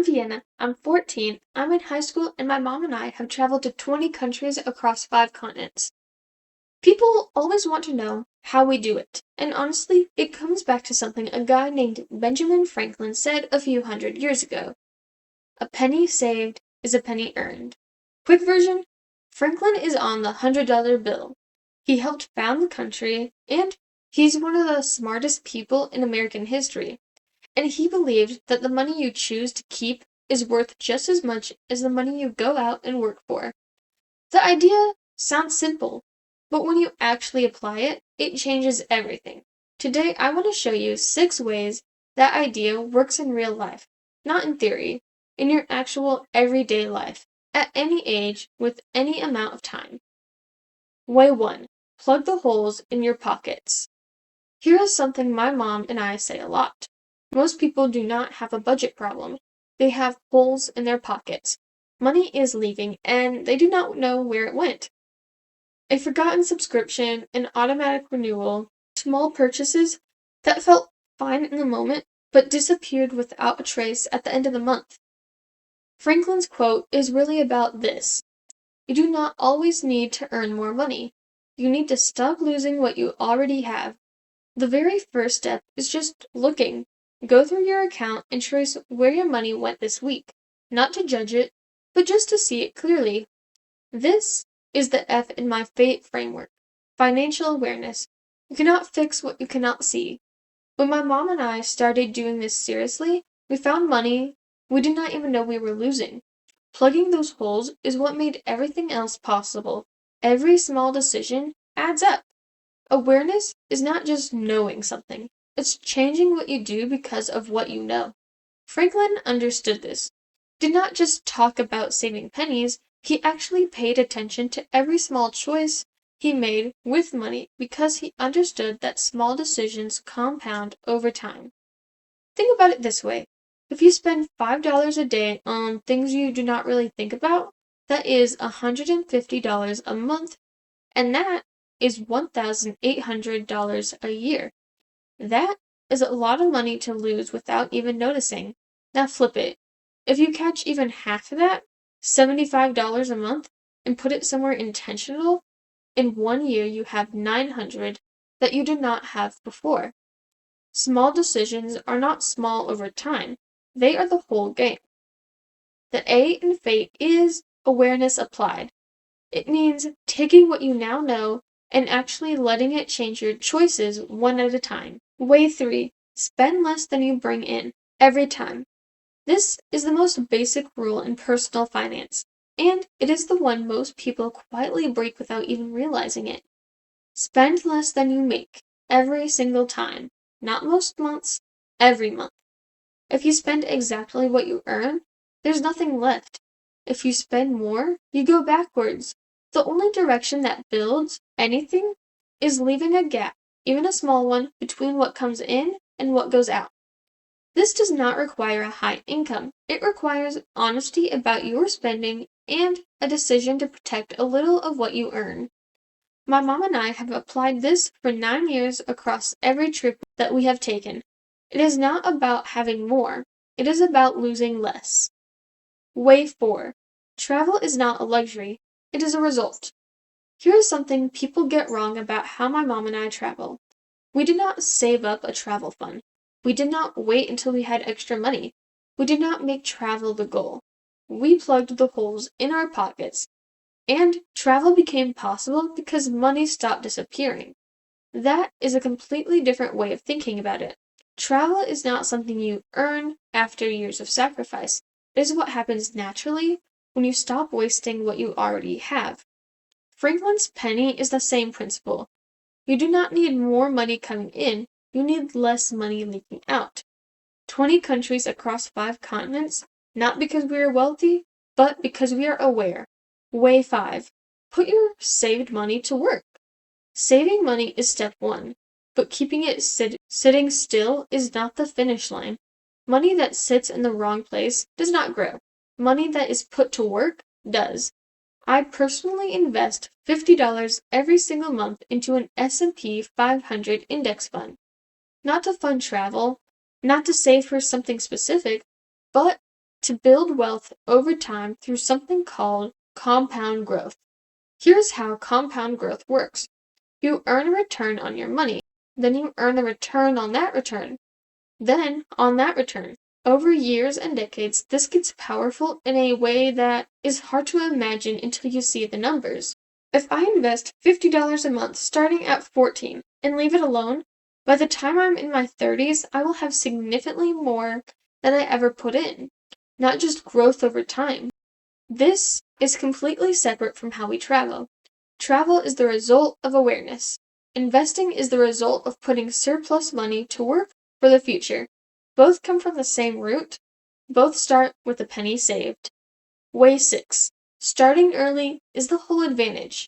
I'm Vienna. I'm 14. I'm in high school, and my mom and I have traveled to 20 countries across 5 continents. People always want to know how we do it, and honestly, it comes back to something a guy named Benjamin Franklin said a few hundred years ago. A penny saved is a penny earned. Quick version: Franklin is on the $100 bill. He helped found the country, and he's one of the smartest people in American history. And he believed that the money you choose to keep is worth just as much as the money you go out and work for. The idea sounds simple, but when you actually apply it, it changes everything. Today, I want to show you 6 ways that idea works in real life, not in theory, in your actual everyday life, at any age, with any amount of time. Way 1. Plug the holes in your pockets. Here is something my mom and I say a lot. Most people do not have a budget problem. They have holes in their pockets. Money is leaving, and they do not know where it went. A forgotten subscription, an automatic renewal, small purchases that felt fine in the moment but disappeared without a trace at the end of the month. Franklin's quote is really about this. You do not always need to earn more money. You need to stop losing what you already have. The very first step is just looking. Go through your account and trace where your money went this week, not to judge it, but just to see it clearly. This is the F in my F.A.T.E framework. Financial awareness. You cannot fix what you cannot see. When my mom and I started doing this seriously, we found money we did not even know we were losing. Plugging those holes is what made everything else possible. Every small decision adds up. Awareness is not just knowing something. It's changing what you do because of what you know. Franklin understood this. Did not just talk about saving pennies, he actually paid attention to every small choice he made with money because he understood that small decisions compound over time. Think about it this way. If you spend $5 a day on things you do not really think about, that is $150 a month, and that is $1,800 a year. That is a lot of money to lose without even noticing. Now flip it. If you catch even half of that, $75 a month, and put it somewhere intentional, in 1 year you have $900 that you did not have before. Small decisions are not small over time. They are the whole game. The A in F.A.T.E is awareness applied. It means taking what you now know and actually letting it change your choices one at a time. Way 3. Spend less than you bring in, every time. This is the most basic rule in personal finance, and it is the one most people quietly break without even realizing it. Spend less than you make, every single time. Not most months, every month. If you spend exactly what you earn, there's nothing left. If you spend more, you go backwards. The only direction that builds anything is leaving a gap, even a small one, between what comes in and what goes out. This does not require a high income. It requires honesty about your spending and a decision to protect a little of what you earn. My mom and I have applied this for 9 years across every trip that we have taken. It is not about having more. It is about losing less. Way 4. Travel is not a luxury. It is a result. Here is something people get wrong about how my mom and I travel. We did not save up a travel fund. We did not wait until we had extra money. We did not make travel the goal. We plugged the holes in our pockets. And travel became possible because money stopped disappearing. That is a completely different way of thinking about it. Travel is not something you earn after years of sacrifice. It is what happens naturally when you stop wasting what you already have. Franklin's penny is the same principle. You do not need more money coming in, you need less money leaking out. 20 countries across 5 continents, not because we are wealthy, but because we are aware. Way 5. Put your saved money to work. Saving money is step 1, but keeping it sitting still is not the finish line. Money that sits in the wrong place does not grow. Money that is put to work does. I personally invest $50 every single month into an S&P 500 index fund. Not to fund travel, not to save for something specific, but to build wealth over time through something called compound growth. Here's how compound growth works. You earn a return on your money, then you earn a return on that return, then on that return. Over years and decades, this gets powerful in a way that is hard to imagine until you see the numbers. If I invest $50 a month starting at 14 and leave it alone, by the time I'm in my 30s, I will have significantly more than I ever put in, not just growth over time. This is completely separate from how we travel. Travel is the result of awareness. Investing is the result of putting surplus money to work for the future. Both come from the same root. Both start with a penny saved. Way 6. Starting early is the whole advantage.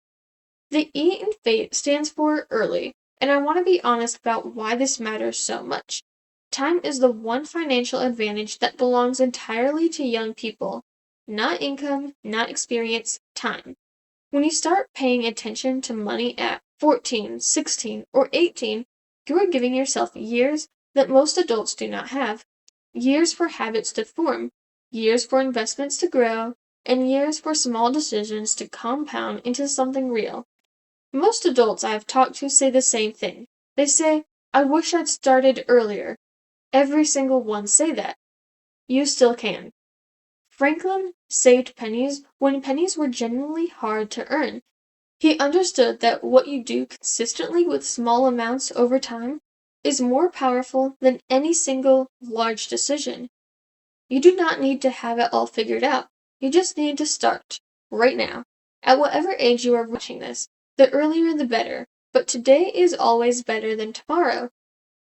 The E in F.A.T.E stands for early, and I want to be honest about why this matters so much. Time is the one financial advantage that belongs entirely to young people. Not income, not experience, time. When you start paying attention to money at 14, 16, or 18, you are giving yourself years that most adults do not have. Years for habits to form, years for investments to grow, and years for small decisions to compound into something real. Most adults I have talked to say the same thing. They say, I wish I'd started earlier. Every single one say that. You still can. Franklin saved pennies when pennies were genuinely hard to earn. He understood that what you do consistently with small amounts over time is more powerful than any single large decision. You do not need to have it all figured out. You just need to start, right now. At whatever age you are watching this, the earlier the better, but today is always better than tomorrow.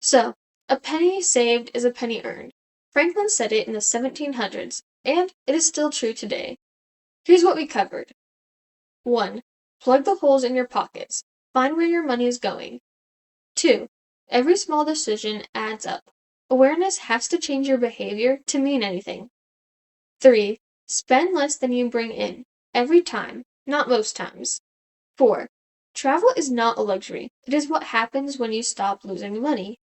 So, a penny saved is a penny earned. Franklin said it in the 1700s, and it is still true today. Here's what we covered. 1. Plug the holes in your pockets. Find where your money is going. 2. Every small decision adds up. Awareness has to change your behavior to mean anything. 3. Spend less than you bring in. Every time, not most times. 4. Travel is not a luxury. It is what happens when you stop losing money.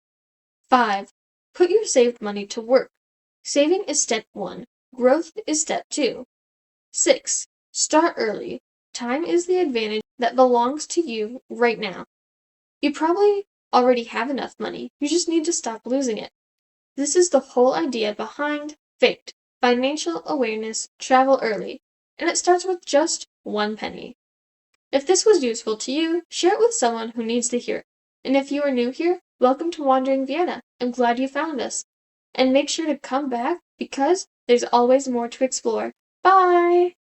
5. Put your saved money to work. Saving is step 1. Growth is step 2. 6. Start early. Time is the advantage that belongs to you right now. You probably already have enough money. You just need to stop losing it. This is the whole idea behind F.A.T.E. Financial awareness, travel early. And it starts with just 1 penny. If this was useful to you, share it with someone who needs to hear it. And if you are new here, welcome to Wandering Vienna. I'm glad you found us. And make sure to come back because there's always more to explore. Bye!